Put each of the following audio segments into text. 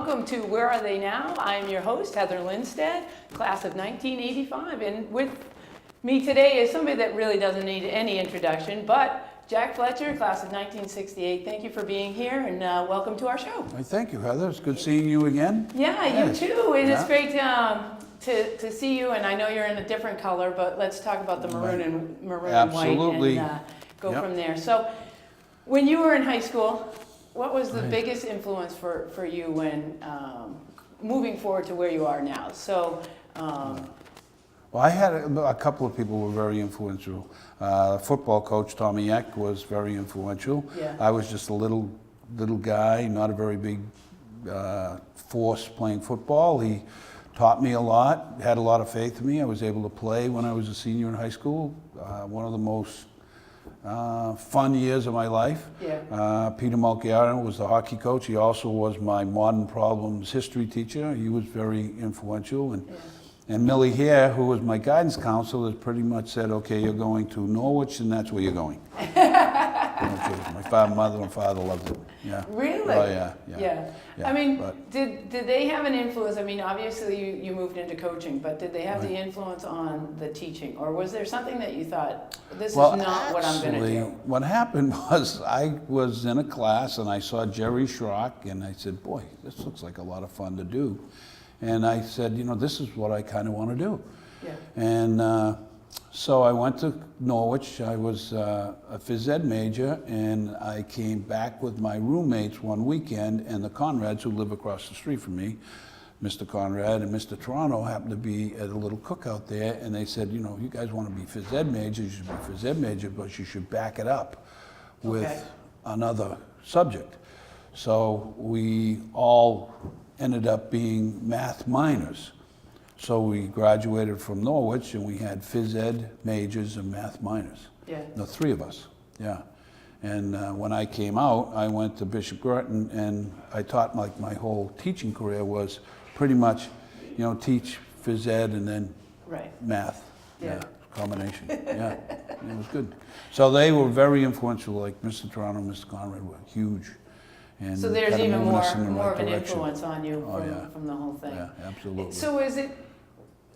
welcome to Where Are They Now? I'm your host, Heather Lindstedt, class of 1985, and with me today is somebody that really doesn't need any introduction, but Jack Fletcher, class of 1968. Thank you for being here, and welcome to our show. Well, thank you, Heather. It's good seeing you again. Yeah, yes. You too. And it's great to see you, and I know you're in a different color, but let's talk about the maroon and Absolutely. white and go from there. So, when you were in high school, what was the biggest influence for you when moving forward to where you are now? So, well, I had a couple of people who were very influential. Football coach Tommy Eck was very influential. Yeah. I was just a little guy, not a very big force playing football. He taught me a lot, had a lot of faith in me. I was able to play when I was a senior in high school. One of the most fun years of my life. Yeah. Peter Mulchiaro was the hockey coach. He also was my modern problems history teacher. He was very influential. And Millie here, who was my guidance counselor, pretty much said, okay, you're going to Norwich and that's where you're going. My mother and father loved it. Yeah. Really? Oh, yeah. I mean, did they have an influence? I mean, obviously you moved into coaching, but did they have the influence on the teaching? Or was there something that you thought, this is not what I'm going to do? What happened was I was in a class and I saw Jerry Schrock and I said, boy, this looks like a lot of fun to do. And I said, you know, this is what I kind of want to do. Yeah. And so I went to Norwich. I was a phys ed major, and I came back with my roommates one weekend, and the Conrads, who live across the street from me, Mr. Conrad and Mr. Toronto, happened to be at a little cookout there, and they said, you know, you guys want to be phys ed majors, you should be phys ed major, but you should back it up with another subject. So we all ended up being math minors. So we graduated from Norwich and we had phys ed majors and math minors. Yeah. The three of us, yeah. And when I came out, I went to Bishop Girton and I taught my whole teaching career was pretty much, you know, teach phys ed and then math. Yeah. Combination, yeah. It was good. So they were very influential, like Mr. Toronto and Mr. Conrad were huge. And so there's even more of an direction. influence on you from the whole thing. Yeah, absolutely. So is it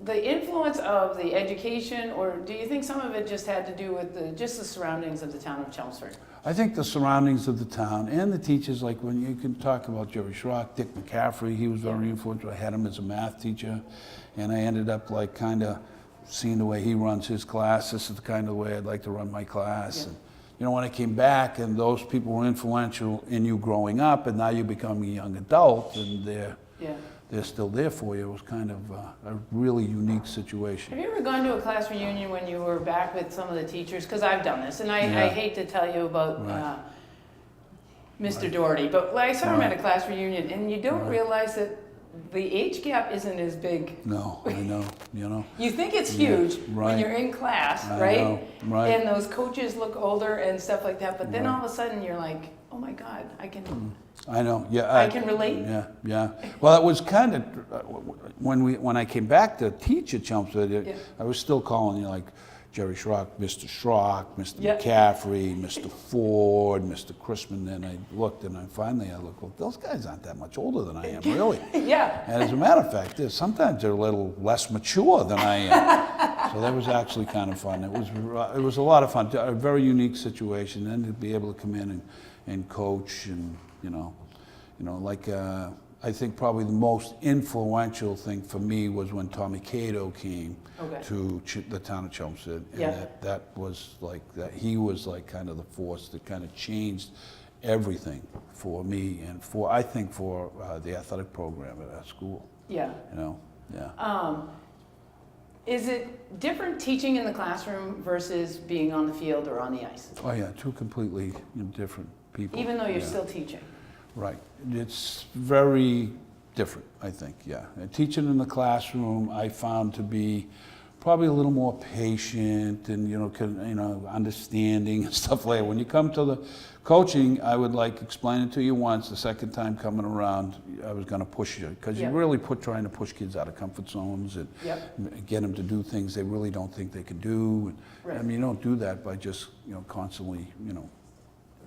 the influence of the education, or do you think some of it just had to do with just the surroundings of the town of Chelmsford? I think the surroundings of the town and the teachers, like when you can talk about Jerry Schrock, Dick McCaffrey, he was very influential. I had him as a math teacher, and I ended up like kind of seeing the way he runs his class. This is the kind of way I'd like to run my class. Yeah. And, you know, when I came back and those people were influential in you growing up and now you become a young adult and they're still there for you, it was kind of a really unique situation. Have you ever gone to a class reunion when you were back with some of the teachers? Because I've done this, and I hate to tell you about Mr. Doherty, but I saw him at a class reunion, and you don't realize that the age gap isn't as big. No, I know, you know. You think it's huge when you're in class, right? And those coaches look older and stuff like that, but then all of a sudden you're like, oh my God, I can. I know, yeah. I can relate. Yeah. Well, it was kind of, when I came back to teach at Chelmsford, I was still calling you like Jerry Schrock, Mr. Mr. McCaffrey, Mr. Ford, Mr. Chrisman. Then I looked and finally I looked, well, those guys aren't that much older than I am, really. Yeah. And as a matter of fact, sometimes they're a little less mature than I am. So that was actually kind of fun. It was a lot of fun, a very unique situation, and to be able to come in and coach and, you know, like I think probably the most influential thing for me was when Tommy Cato came to the town of Chelmsford, and that was like that. He was like kind of the force that kind of changed everything for me and for the athletic program at our school. Yeah. You know, yeah. Is it different teaching in the classroom versus being on the field or on the ice? Oh yeah, two completely different people. Even though you're still teaching. Right. It's very different, I think, yeah. And teaching in the classroom, I found to be probably a little more patient and, understanding and stuff like that. When you come to the coaching, I would explain it to you once. The second time coming around, I was going to push you, because you're really trying to push kids out of comfort zones and get them to do things they really don't think they can do. I mean, you don't do that by just, constantly,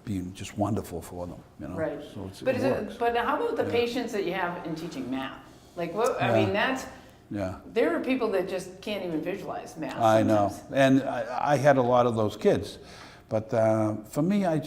being just wonderful for them, you know. Right. So But it is works. but how about the Yeah. patience that you have in teaching math? Like, what, I Yeah. mean, that's, Yeah. there are people that just can't even visualize math I know, sometimes. and I had a lot of those kids, but for me, I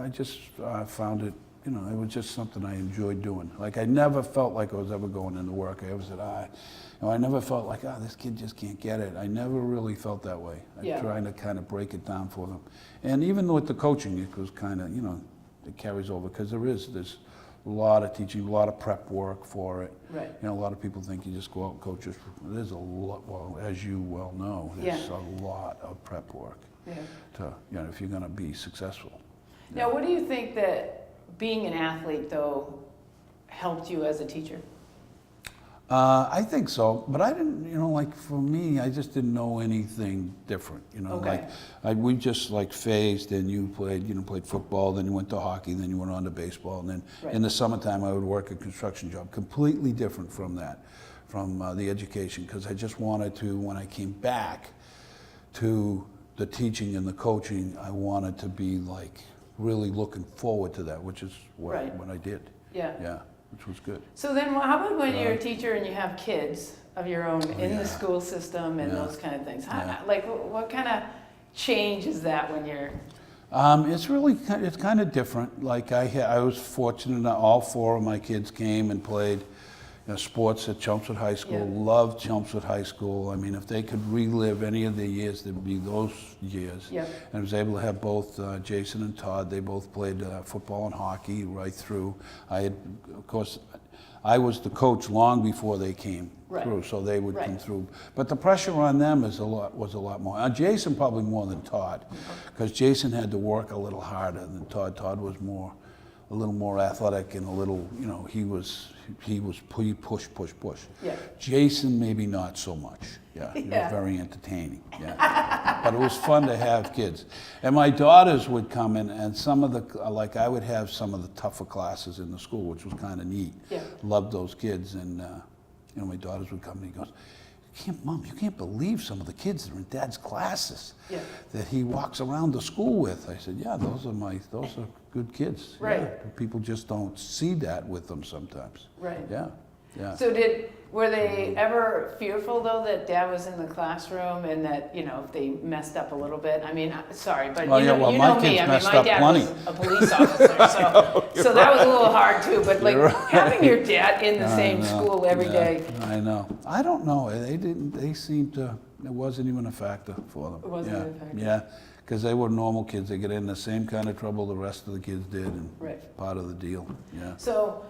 just found it, you know, it was just something I enjoyed doing. Like I never felt like I was ever going into work. I always said, you know, I never felt like, this kid just can't get it. I never really felt that way. Yeah. I'm trying to kind of break it down for them, and even with the coaching, it was kind of, you know, it carries over because there's a lot of teaching, a lot of prep work for it. Right. You know, a lot of people think you just go out and coach. There's a lot, well, as you well know, there's a lot of prep work Yeah. to, you know, if you're going to be successful. Now, what do you think that being an athlete, though, helped you as a teacher? I think so, but I didn't, you know, like for me, I just didn't know anything different, you know, Okay. we just like phased and you played football, then you went to hockey, then you went on to baseball, and then Right. in the summertime I would work a construction job, completely different from that, from the education, because I just wanted to, when I came back to the teaching and the coaching, I wanted to be like really looking forward to that, which is what I did. Yeah. Yeah, which was good. So then, how about when you're a Right. teacher and you have kids of your own in yeah. the school system and Yeah. those kind of things? Yeah. Like, what kind of change is that when you're? It's really it's kind of different. Like I was fortunate that all 4 of my kids came and played, you know, sports at Chelmsford High School. Yeah. Loved Chelmsford High School. I mean, if they could relive any of their years, it'd be those years. Yep. And I was able to have both Jason and Todd. They both played football and hockey right through. I had, of course, I was the coach long before they came Right. through, so they would come Right. through. But the pressure on them was a lot more. Jason probably more than Todd, because Jason had to work a little harder than Todd. Todd was a little more athletic and a little, you know, he push. Yeah. Jason maybe not so much. Yeah, he Yeah. was very entertaining. Yeah, but it was fun to have kids. And my daughters would come in, and some of the I would have some of the tougher classes in the school, which was kind of neat. Yeah. Loved those kids, and you know, my daughters would come and he goes, Mom, you can't believe some of the kids that are in Dad's classes Yeah. that he walks around the school with. I said, yeah, those are good kids. Right. Yeah. People just don't see that with them sometimes. Right. Yeah, yeah. So were they ever fearful though that Dad was in the classroom and that, you know, if they messed up a little bit? I mean, sorry, but Well, you yeah, know, well, you my know me. kids I mean, messed my up dad plenty. was a police officer, so that was a little hard too. But like having your dad in the same school every day. I know. I don't know. They seemed to, it wasn't even a factor for them. It wasn't yeah. even a factor. Yeah, because they were normal kids. They get in the same kind of trouble the rest of the kids did, and Right. part of the deal. Yeah. So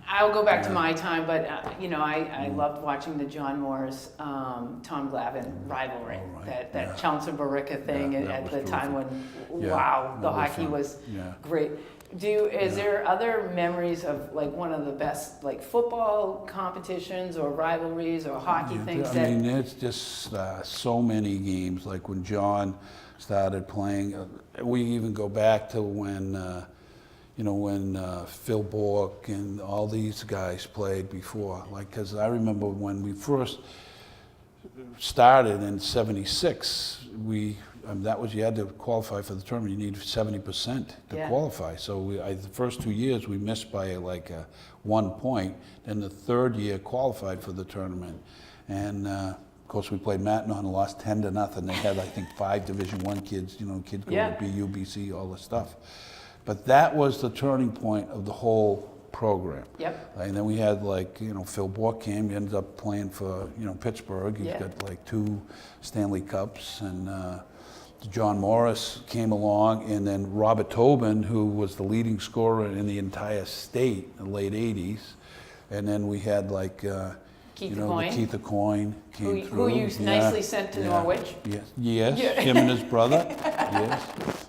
I'll go back to my time, but you know, I loved watching the John Morris, Tom Glavine rivalry, Oh, right. that Yeah. Chelmsford Barica thing Yeah, at that the was time terrific. when, Yeah, wow, the that was hockey fun. was Yeah. great. Is there other memories of like one of the best like football competitions or rivalries or hockey things I that? mean, it's just so many games. Like when John started playing, we even go back to when, you know, when Phil Bork and all these guys played before. Like, because I remember when we first started in '76, that was, you had to qualify for the tournament. You need 70% to Yeah. qualify. So the first 2 years we missed by like 1 point. Then the third year qualified for the tournament, and of course we played Mackinac and lost 10-0. They had I think 5 Division I kids. You know, kids go Yeah. to BU, BC, all this stuff. But that was the turning point of the whole program. Yep. And then we had like, you know, Phil Bork came, he ended up playing for, you know, Pittsburgh. He's Yeah. got like 2 Stanley Cups, and John Morris came along, and then Robert Tobin, who was the leading scorer in the entire state in the late 80s. And then we had like, Keith you know, Coyne. Keith Coyne came Who through. you nicely sent to Norwich. Yes, Yeah. him and his brother, yes.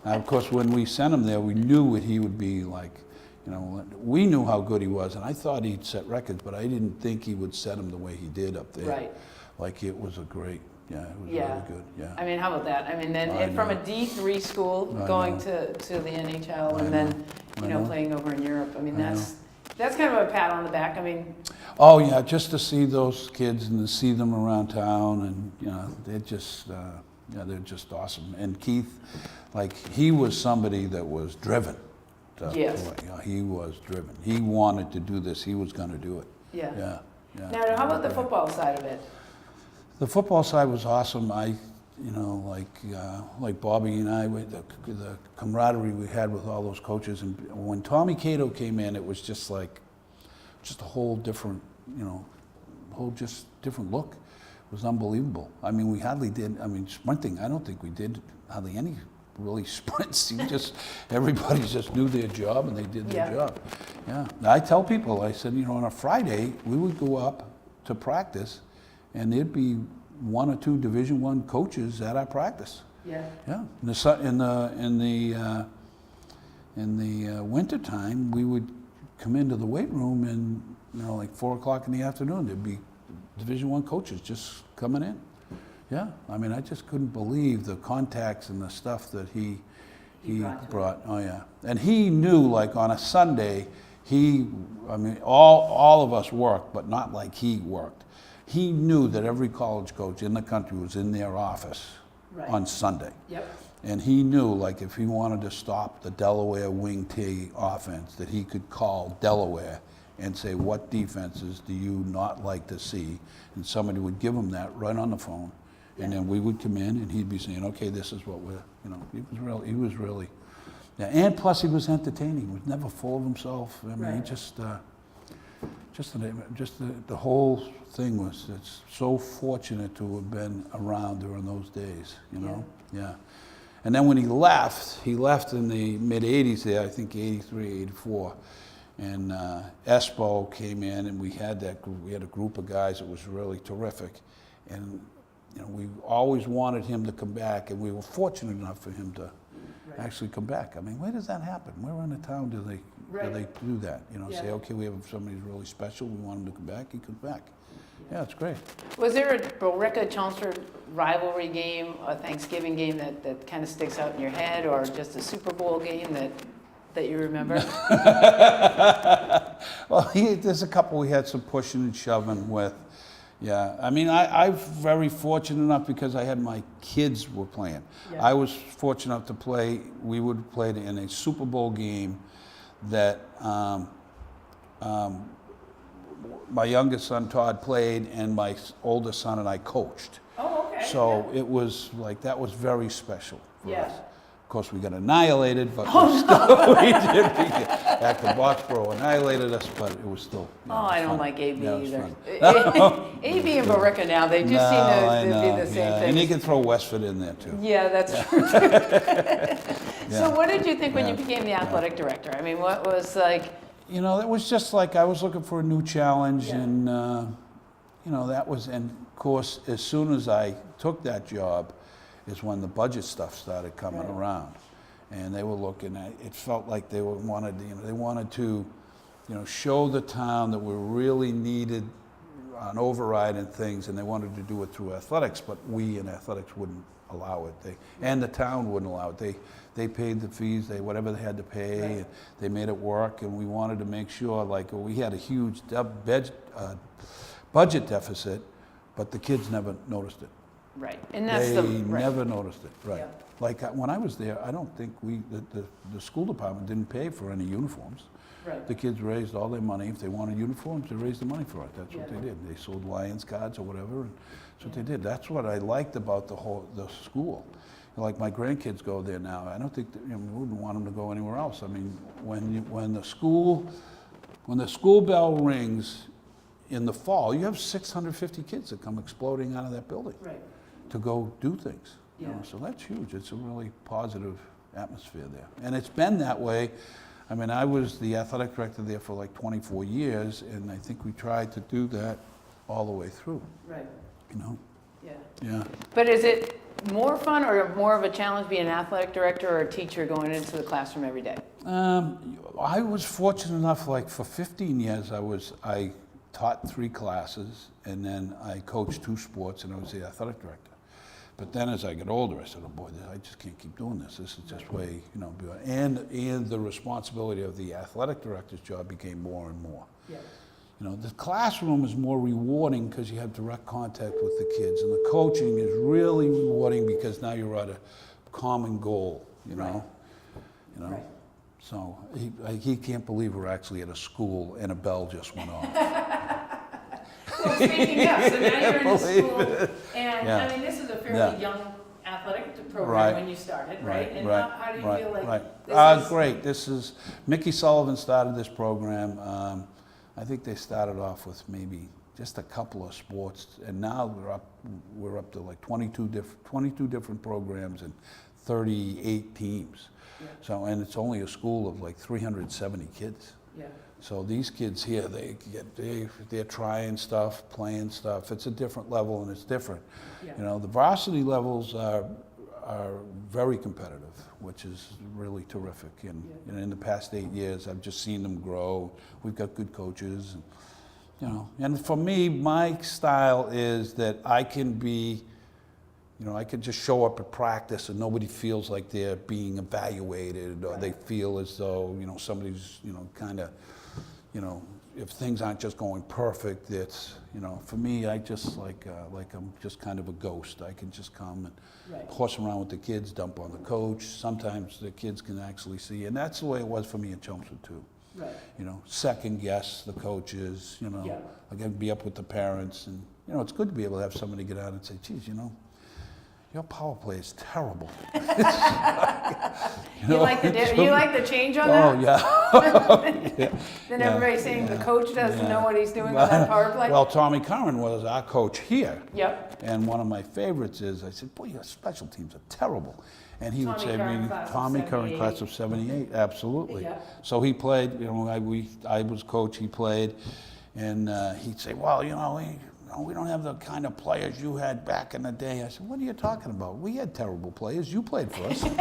Now, of course, when we sent him there, we knew what he would be like. You know, we knew how good he was, and I thought he'd set records, but I didn't think he would set them the way he did up there. Right. Like it was a great, it was Yeah. really good, yeah. I mean, how about that? I mean, then I from a know. D3 school I going know. to the NHL I and then, know. you I know, know. playing over in Europe. I mean, I that's kind of a pat on the back. I mean, Oh yeah, just to see those kids and to see them around town, and you know, it just Yeah, they're just awesome. And Keith, like, he was somebody that was driven. Yes. He was driven. He wanted to do this. He was going to do it. Yeah. Yeah. Yeah. Now, how about the football side of it? The football side was awesome. Like Bobby and I, the camaraderie we had with all those coaches. And when Tommy Cato came in, it was just a whole different, different look. It was unbelievable. I mean, we hardly did. I mean, sprinting. I don't think we did hardly any really sprints. Everybody just knew their job and they did their job. Yeah. I tell people, I said, on a Friday we would go up to practice, and there'd be 1 or 2 Division I coaches at our practice. Yeah. Yeah. In the winter time, we would come into the weight room, and like 4 o'clock in the afternoon, there'd be Division I coaches just coming in. Yeah. I mean, I just couldn't believe the contacts and the stuff that he brought. Oh yeah. And he knew, like, on a Sunday, all of us worked, but not like he worked. He knew that every college coach in the country was in their office on Sunday. Yep. And he knew, like, if he wanted to stop the Delaware wing T offense, that he could call Delaware and say, what defenses do you not like to see? And somebody would give him that right on the phone. And then we would come in, and he'd be saying, okay, this is what we're, he was really, yeah. And plus, he was entertaining. He was never full of himself. I mean, he the whole thing was, it's so fortunate to have been around during those days, Yeah. And then when he left in the mid-'80s there, I think 83, 84, and Espo came in, and we had a group of guys that was really terrific. And we always wanted him to come back, and we were fortunate enough for him to actually come back. I mean, where does that happen? Where in the town do they do that? Say, okay, we have somebody who's really special, we want him to come back, he comes back. Yeah, it's great. Was there a Billerica-Chelmsford rivalry game, a Thanksgiving game that kind of sticks out in your head, or just a Super Bowl game that you remember? Well, there's a couple we had some pushing and shoving with. Yeah, I mean, I'm very fortunate enough because I had my kids were playing. Yeah. I was fortunate enough to play, we would play in a Super Bowl game that my youngest son, Todd, played, and my oldest son and I coached. Oh, okay. So it was like, that was very special for us. Of course, we got annihilated, but we did. Acton Boxborough annihilated us, but it was still. I don't like AB either. No. AB and Billerica now, they just seem to be the same thing. And you can throw Westford in there too. Yeah, that's true. So what did you think when you became the athletic director? I mean, what was like? It was just like I was looking for a new challenge, and that was, and of course, as soon as I took that job, is when the budget stuff started coming around, and they were looking at. It felt like they wanted to, show the town that we really needed an override and things, and they wanted to do it through athletics, but we in athletics wouldn't allow it. And the town wouldn't allow it. They paid the fees, whatever they had to pay, and they made it work. And we wanted to make sure, like, we had a huge budget deficit, but the kids never noticed it. Right, and that's they never noticed it. Right. Yeah. Like when I was there, I don't think the school department didn't pay for any uniforms. Right. The kids raised all their money. If they wanted uniforms, they raised the money for it. That's what they did. They sold Lions cards or whatever, and that's what they did. That's what I liked about the school. Like my grandkids go there now. I don't think we wouldn't want them to go anywhere else. I mean, when the school bell rings in the fall, you have 650 kids that come exploding out of that building to go do things. So that's huge. It's a really positive atmosphere there, and it's been that way. I mean, I was the athletic director there for like 24 years, and I think we tried to do that all the way through. Right. Yeah. But is it more fun or more of a challenge being an athletic director or a teacher going into the classroom every day? I was fortunate enough, like for 15 years, I taught 3 classes, and then I coached 2 sports, and I was the athletic director. But then as I got older, I said, oh boy, I just can't keep doing this. This is just way, and the responsibility of the athletic director's job became more and more. Yeah. You know, the classroom is more rewarding because you have direct contact with the kids, and the coaching is really rewarding because now you're at a common goal, you know? You know? Right. So he can't believe we're actually at a school and a bell just went off. Well, speaking of, so now you're in the school, and Yeah. I mean, this is a fairly Yeah. young athletic program Right. when you started, right? And right, how do you right, feel like right. this is? Great. This is Mickey Sullivan started this program. I think they started off with maybe just a couple of sports, and now we're up to like 22 different programs and 38 teams. Yeah. So, and it's only a school of like 370 kids. Yeah. So these kids here, they're trying stuff, playing stuff. It's a different level and it's different. Yeah. You know, the varsity levels are very competitive, which is really terrific. And Yeah. you know, in the past 8 years, I've just seen them grow. We've got good coaches, and, you know. And for me, my style is that I can be, you know, I could just show up at practice and nobody feels like they're being evaluated, or they feel as though, you know, somebody's, you know, kind of, you know, if things aren't just going perfect, it's, you know, for me, I just like I'm just kind of a ghost. I can just come and horse around with the kids, dump on the coach. Sometimes the kids can actually see, and that's the way it was for me at Chelmsford too. Right. You know, second guess the coaches, you know, Yeah. again, be up with the parents, and, you know, it's good to be able to have somebody get out and say, geez, you know, your power play is terrible. You like the change on Oh, that? yeah. Then Yeah, everybody's saying the yeah, coach doesn't yeah. know what he's doing with that power play? Well, Tommy Curran was our coach here. Yep. And one of my favorites is, I said, boy, your special teams are terrible. And he would Tommy say, Curran, class of Tommy Curran, 78. class of 78, absolutely. Yeah. So he played, you know, I was coach, he played, and he'd say, well, you know, we don't have the kind of players you had back in the day. I said, what are you talking about? We had terrible players. You played for us. And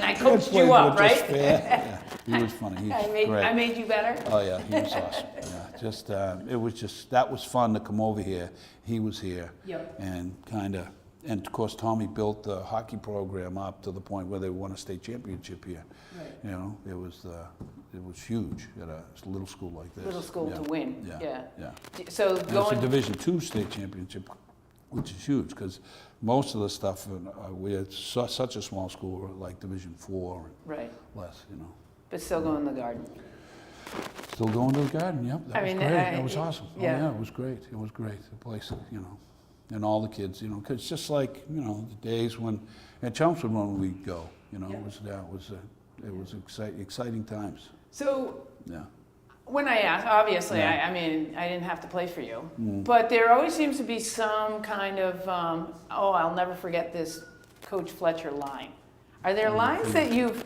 I coached you up, right? Yeah, he was funny. He was great. I made you better? Oh yeah, he was awesome. Yeah, just it was just, that was fun to come over here. He was here. Yep. And kind of, and of course Tommy built the hockey program up to the point where they won a state championship here. Right. You know, it was huge at a little school like this. Little school to win. Yeah. So And it's a going, Division II state championship, which is huge because most of the stuff we're such a small school, we're like Division IV or right, less. You know. but still going to the Garden. Still going to the Garden, yep, that was great, that was awesome. yeah. Oh yeah, it was great, the place, you know, and all the kids, you know, 'cause it's just like, you know, the days when, at Chelmsford when we'd go, you know, it was exciting times, So yeah. when I asked, obviously, Yeah. I mean, I didn't have to play for you, but there always seems to be some kind of, oh, I'll never forget this Coach Fletcher line. Are there lines that you've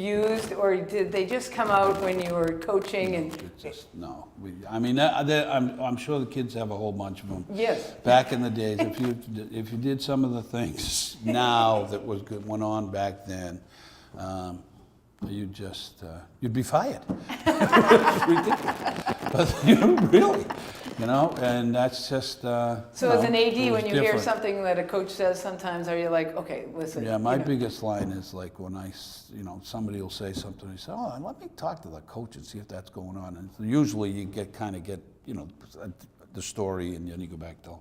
used, or did they just come out when you were coaching? And It just, no, I mean, I'm sure the kids have a whole bunch of them. yes, Back in the days, if you did some of the things now that went on back then, you'd be fired. It's ridiculous. But really, you know, and that's just. so as an AD, when you hear different. something that a coach says, sometimes are you like, okay, listen? Yeah, my you know. biggest line is like when you know, somebody will say something, and say, oh, let me talk to the coach and see if that's going on. And usually you kind of get, you know, the story, and then you go back to,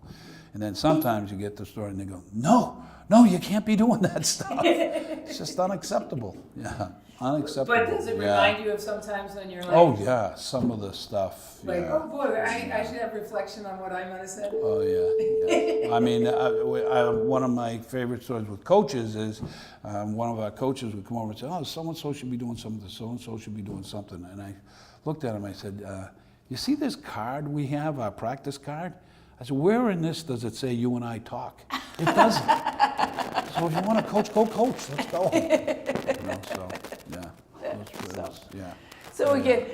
and then sometimes you get the story and they go, no, you can't be doing that stuff. It's just unacceptable. Yeah, unacceptable. But does it remind you of sometimes when you're like, Oh yeah, some of the stuff. like, yeah. oh boy, I should have reflection on what I might have said? Oh yeah. I mean, one of my favorite stories with coaches is one of our coaches would come over and say, "Oh, so and so should be doing something. So and so should be doing something." And I looked at him. I said, "You see this card we have, our practice card?" I said, "Where in this does it say you and I talk? It doesn't. So if you want to coach, go coach. Let's go." You know, so yeah. Yeah. So again,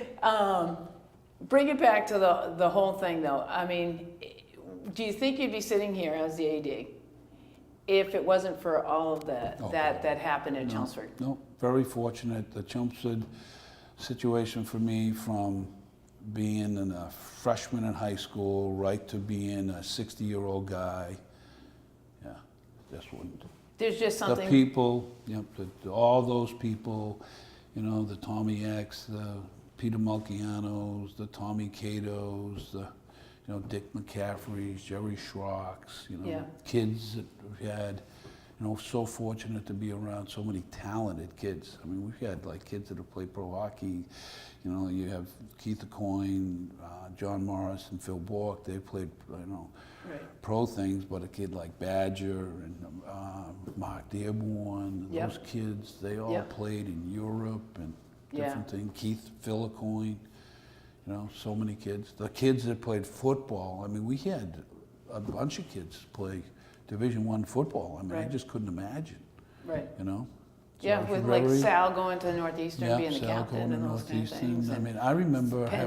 bring it back to the whole thing though. I mean, do you think you'd be sitting here as the AD if it wasn't for all of that happened at Chelmsford? No, very fortunate. The Chelmsford situation for me, from being a freshman in high school right to being a 60-year-old guy, yeah, just wouldn't. There's just something. The people, all those people, you know, the Tommy X, the Peter Mulcianos, the Tommy Catos, the Dick McCaffreys, Jerry Schrocks, Yeah. kids that we've had, so fortunate to be around so many talented kids. I mean, we've had like kids that have played pro hockey. You have Keith Aucoin, John Morris, and Phil Bork. They played, Right. pro things, but a kid like Badger and Mark Dearborn, Yep. those kids, they all Yep. played in Europe and different things. Phil Aucoin, so many kids. The kids that played football, I mean, we had a bunch of kids play Division I football. I mean, I Right. just couldn't imagine, Right. So Yeah, it was with like very- Sal going to Northeastern, being the Sal captain going to and those kind of Northeastern. things. I and- mean, I remember Penn.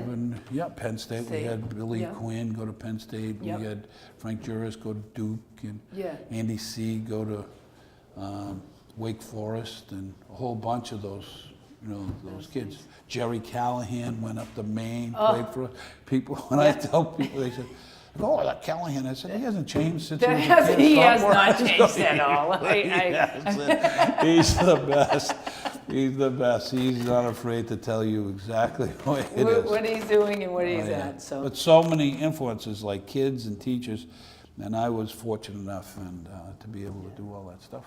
having, Penn State. We State. had Billy Yeah. Quinn go to Penn State. Yep. We had Frank Juris go to Duke, and Yeah. Andy C. go to Wake Forest, and a whole bunch of those, those kids. kids. Jerry Callahan went up to Maine, Oh. played for us. People, when I tell people, they said, "Oh, that Callahan." I said, "He hasn't changed since he was a kid." He Stop has not worrying." changed at all. He hasn't. He's the best. He's the best. He's not afraid to tell you exactly what it is. What he's doing and what he's Oh, yeah. at, so. But so many influences, like kids and teachers, and I was fortunate enough to be able to do all that stuff.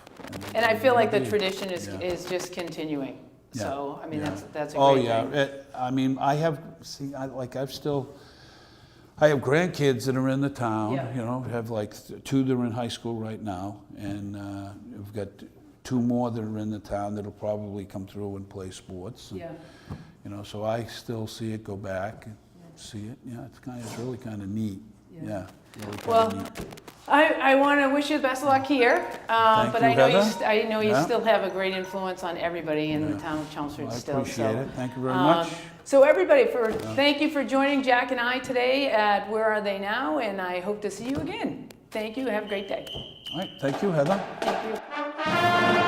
And I feel like the Yeah. tradition is, Yeah. is just continuing. Yeah. So, I mean, Yeah. that's a Oh, great yeah. thing. I mean, I have grandkids that are in the town, Yeah. have like two that are in high school right now, and we've got two more that are in the town that'll probably come through and play sports. And, Yeah. so I still see it go back and see it. Yeah, it's really kind of neat. Yeah. Really kind Well, of neat. I want to wish you the best of luck here, Thank but you, I know Heather. I know you Yeah. still have a great influence on everybody in the Yeah. town of Chelmsford Well, I still. appreciate so. it. Thank you very much. So everybody, thank you for joining Jack and I today at Where Are They Now, and I hope to see you again. Thank you. Have a great day. All right, thank you, Heather. Thank you.